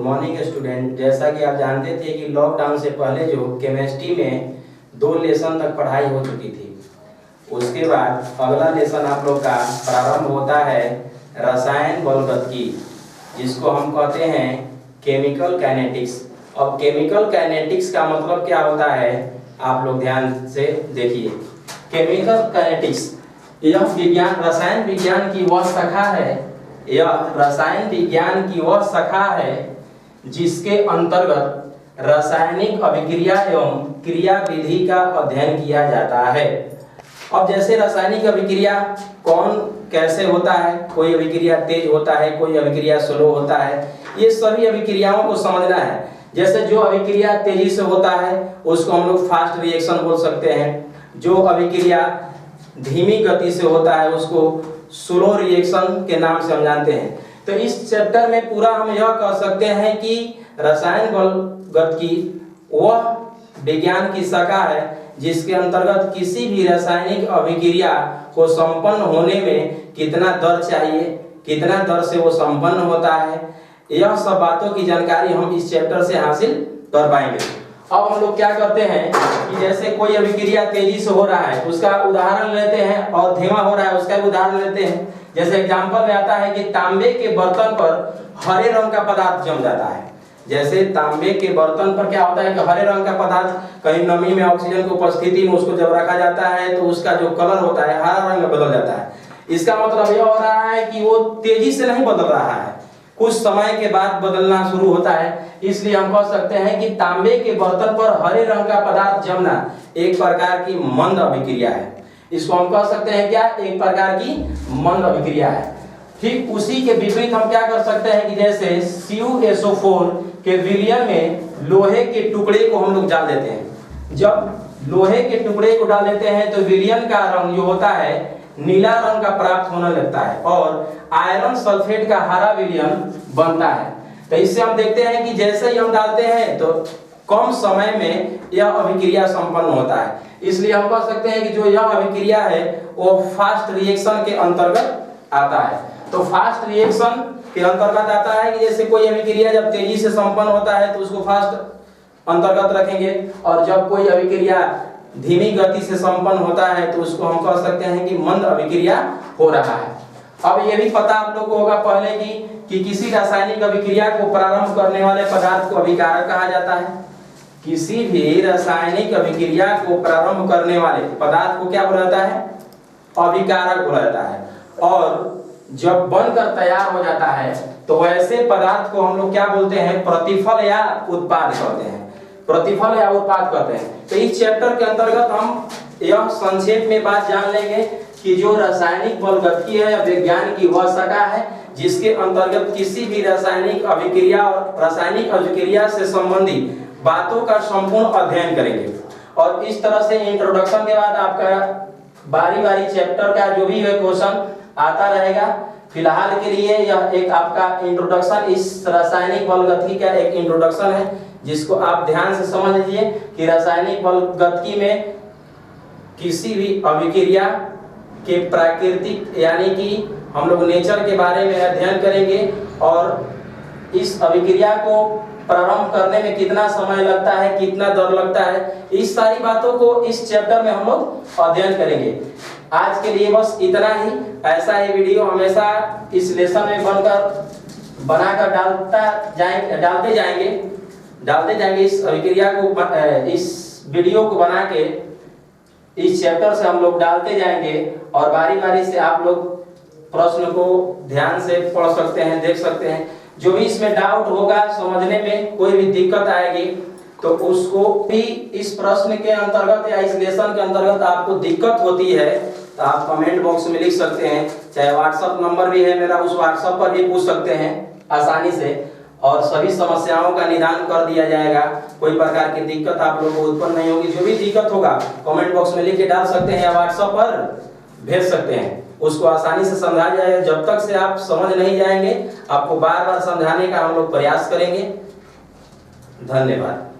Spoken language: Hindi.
Morning student. जैसा कि आप जानते थे कि लॉकडाउन से पहले जो केमिस्ट्री में 2 लेसन तक पढ़ाई हो चुकी थी, उसके बाद अगला लेसन आप लोग का प्रारंभ होता है रसायन बलगतिकी, जिसको हम कहते हैं केमिकल काइनेटिक्स। अब केमिकल काइनेटिक्स का मतलब क्या होता है, आप लोग ध्यान से देखिए। केमिकल काइनेटिक्स यह विज्ञान रसायन विज्ञान की वह शाखा है, यह रसायन विज्ञान की वह शाखा है जिसके अंतर्गत रासायनिक अभिक्रिया एवं क्रिया विधि का अध्ययन किया जाता है। अब जैसे रासायनिक अभिक्रिया कौन कैसे होता है, कोई अभिक्रिया तेज होता है, कोई अभिक्रिया स्लो होता है, ये सभी अभिक्रियाओं को समझना है। जैसे जो अभिक्रिया तेजी से होता है उसको हम लोग फास्ट रिएक्शन बोल सकते हैं, जो अभिक्रिया धीमी गति से होता है उसको स्लो रिएक्शन के नाम से हम जानते हैं। तो इस चैप्टर में पूरा हम यह कह सकते हैं कि रसायन बलगतिकी वह विज्ञान की शाखा है जिसके अंतर्गत किसी भी रासायनिक अभिक्रिया को संपन्न होने में कितना दर चाहिए, कितना दर से वो संपन्न होता है, यह सब बातों की जानकारी हम इस चैप्टर से हासिल कर पाएंगे। अब हम लोग क्या करते हैं कि जैसे कोई अभिक्रिया तेजी से हो रहा है उसका उदाहरण लेते हैं, और धीमा हो रहा है उसका भी उदाहरण लेते हैं। जैसे एग्जांपल में आता है कि तांबे के बर्तन पर हरे रंग का पदार्थ जम जाता है। जैसे तांबे के बर्तन पर क्या होता है कि हरे रंग का पदार्थ कहीं नमी में ऑक्सीजन की उपस्थिति में उसको जब रखा जाता है तो उसका जो कलर होता है हरा रंग में बदल जाता है। इसका मतलब यह हो रहा है कि वो तेजी से नहीं बदल रहा है, कुछ समय के बाद बदलना शुरू होता है। इसलिए हम कह सकते हैं कि तांबे के बर्तन पर हरे रंग का पदार्थ जमना एक प्रकार की मंद अभिक्रिया है। इसको हम कह सकते हैं क्या, एक प्रकार की मंद अभिक्रिया है। ठीक उसी के विपरीत हम क्या कर सकते हैं कि जैसे CuSO4 के विलयन में लोहे के टुकड़े को हम लोग डाल देते हैं। जब लोहे के टुकड़े को डाल देते हैं तो विलयन का रंग जो होता है नीला रंग का प्राप्त होने लगता है और आयरन सल्फेट का हरा विलयन बनता है। तो इससे हम देखते हैं कि जैसे ही हम डालते हैं तो कम समय में यह अभिक्रिया संपन्न होता है। इसलिए हम कह सकते हैं कि जो यह अभिक्रिया है वो फास्ट रिएक्शन के अंतर्गत आता है। तो फास्ट रिएक्शन के अंतर्गत आता है कि जैसे कोई अभिक्रिया जब तेजी से संपन्न होता है तो उसको फास्ट अंतर्गत रखेंगे, और जब कोई अभिक्रिया धीमी गति से संपन्न होता है तो उसको हम कह सकते हैं कि मंद अभिक्रिया हो रहा है। अब ये भी पता आप लोग को होगा पहले कि किसी रासायनिक अभिक्रिया को प्रारंभ करने वाले पदार्थ को अभिकारक कहा जाता है। किसी भी रासायनिक अभिक्रिया को प्रारंभ करने वाले पदार्थ को क्या बोला जाता है, अभिकारक बोला जाता है। और जब बनकर तैयार हो जाता है तो वैसे पदार्थ को हम लोग क्या बोलते हैं, प्रतिफल या उत्पाद कहते हैं। प्रतिफल या उत्पाद कहते हैं। तो इस चैप्टर के अंतर्गत हम यह संक्षेप में बात जान लेंगे कि जो रासायनिक बलगतिकी है विज्ञान की वह शाखा है जिसके अंतर्गत किसी भी रासायनिक अभिक्रिया और रासायनिक अभिक्रिया से संबंधित बातों का संपूर्ण अध्ययन करेंगे। और इस तरह से इंट्रोडक्शन के बाद आपका बारी बारी चैप्टर का जो भी है क्वेश्चन आता रहेगा। फिलहाल के लिए यह एक आपका इंट्रोडक्शन, इस रासायनिक बलगतिकी का एक इंट्रोडक्शन है जिसको आप ध्यान से समझ लीजिए कि रासायनिक बलगतिकी में किसी भी अभिक्रिया के प्राकृतिक यानी कि हम लोग नेचर के बारे में अध्ययन करेंगे, और इस अभिक्रिया को प्रारंभ करने में कितना समय लगता है, कितना दर लगता है, इस सारी बातों को इस चैप्टर में हम लोग अध्ययन करेंगे। आज के लिए बस इतना ही। ऐसा ही वीडियो हमेशा इस लेसन में बनाकर डालते जाएंगे। इस अभिक्रिया को, इस वीडियो को बना के इस चैप्टर से हम लोग डालते जाएंगे, और बारी बारी से आप लोग प्रश्न को ध्यान से पढ़ सकते हैं, देख सकते हैं। जो भी इसमें डाउट होगा, समझने में कोई भी दिक्कत आएगी तो उसको भी इस प्रश्न के अंतर्गत या इस लेसन के अंतर्गत आपको दिक्कत होती है तो आप कमेंट बॉक्स में लिख सकते हैं। चाहे व्हाट्सएप नंबर भी है मेरा, उस व्हाट्सएप पर भी पूछ सकते हैं आसानी से, और सभी समस्याओं का निदान कर दिया जाएगा। कोई प्रकार की दिक्कत आप लोगों को उत्पन्न नहीं होगी। जो भी दिक्कत होगा कमेंट बॉक्स में लिख के डाल सकते हैं या व्हाट्सएप पर भेज सकते हैं, उसको आसानी से समझाया जाएगा। जब तक से आप समझ नहीं जाएंगे आपको बार बार समझाने का हम लोग प्रयास करेंगे। धन्यवाद।